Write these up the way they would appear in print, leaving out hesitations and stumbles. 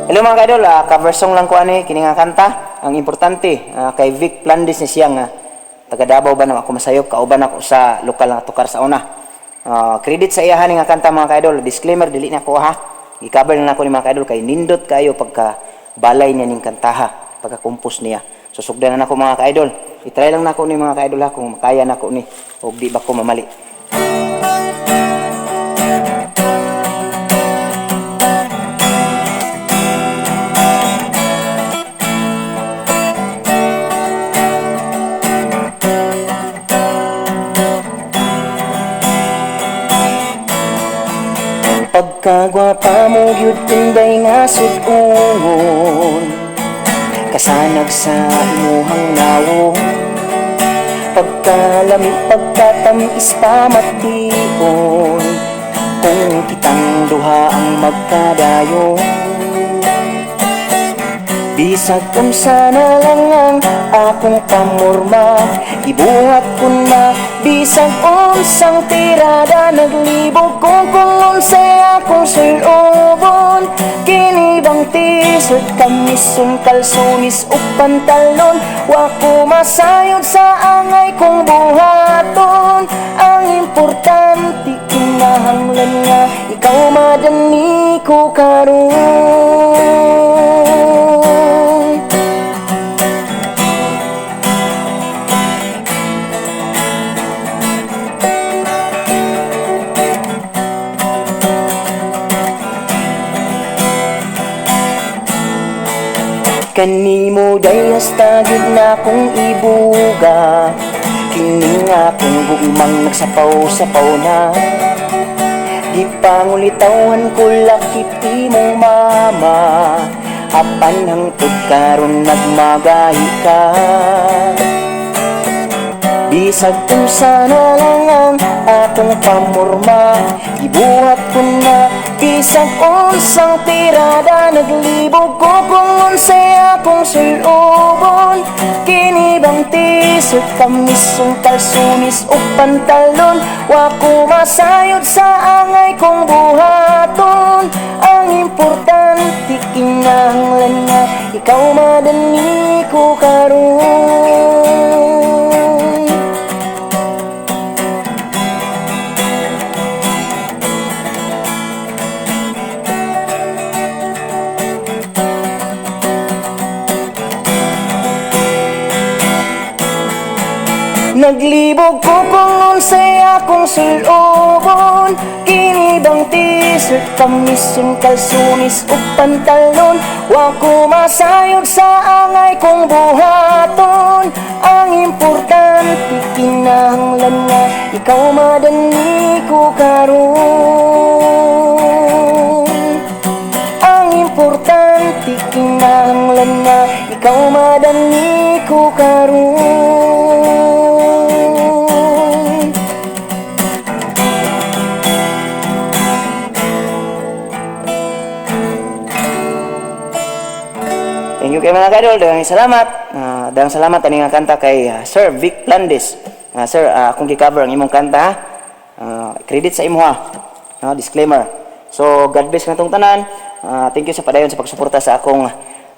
Hello mga ka-idol, cover song lang ko ani kini nga kanta. Ang importante kay Vic Plandes ni siya nga taga Davao ba na ako masayop kauban ako sa lokal nga tukar sa una. Credit sa iyahan nga kanta mga ka-idol. Disclaimer dili na ko ha. I-cover lang ako ni mga ka-idol kay nindot kayo pagka balay niya ning kantaha, pagka compose niya. So sugdan na ako mga ka-idol. I-try lang nako ni mga ka-idol ha kung makaya nako ni og di ba ko mamali. Pagkagwapa mo gyud tunday nga sud-ungon, kasanag sa imuhang nawo. Pagkalamig pagkatamis pamation, kung kitang duha ang magkadayon. Bisag unsa na lang ang akong pamorma, ibuhat ko na bisag unsang tirada. Naglibog ko kung unsay akong sulubon, kinibang t-shirt, kamisong kalsonis o pantalon. Wa ko masayod sa angay kong buhaton. Ang importante kinahanglan nga ikaw madani ko karon. Kanimo dayas tagid na kong ibuga, kining akong gugmang nagsapaw-sapaw na. Gipangulitawan ko lakip imong mama, apan hangtod karon nagmagahi ka. Bisag unsa na lang ang akong pamorma, ibuhat ko na bisag unsang tirada. Naglibog ko kung unsay akong sulubon, kinibang t-shirt, kamisong kalsonis o pantalon. Wa ko masayod sa angay kong buhaton. Ang importante kinahanglan nga ikaw madani ko karon. Naglibog ko kung unsay akong sulubon, kinibang t-shirt, kamisong kalsonis o pantalon. Wa ko masayod sa angay kong buhaton. Ang importante kinahanglan nga ikaw madani ko karon. Ang importante kinahanglan nga ikaw madani ko karon. Thank you kay mga ka-idol. Daghang salamat ani nga kanta kay Sir Vic Plandes. Sir, akong gi-cover ang imong kanta. Credit sa imo ha. Disclaimer. So, God bless natong tanan. Thank you sa padayon sa pagsuporta sa akong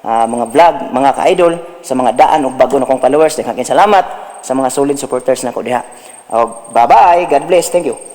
mga vlog, mga ka-idol, sa mga daan ug bago na kong followers. Daghang salamat sa mga solid supporters nako diha. Bye-bye. God bless. Thank you.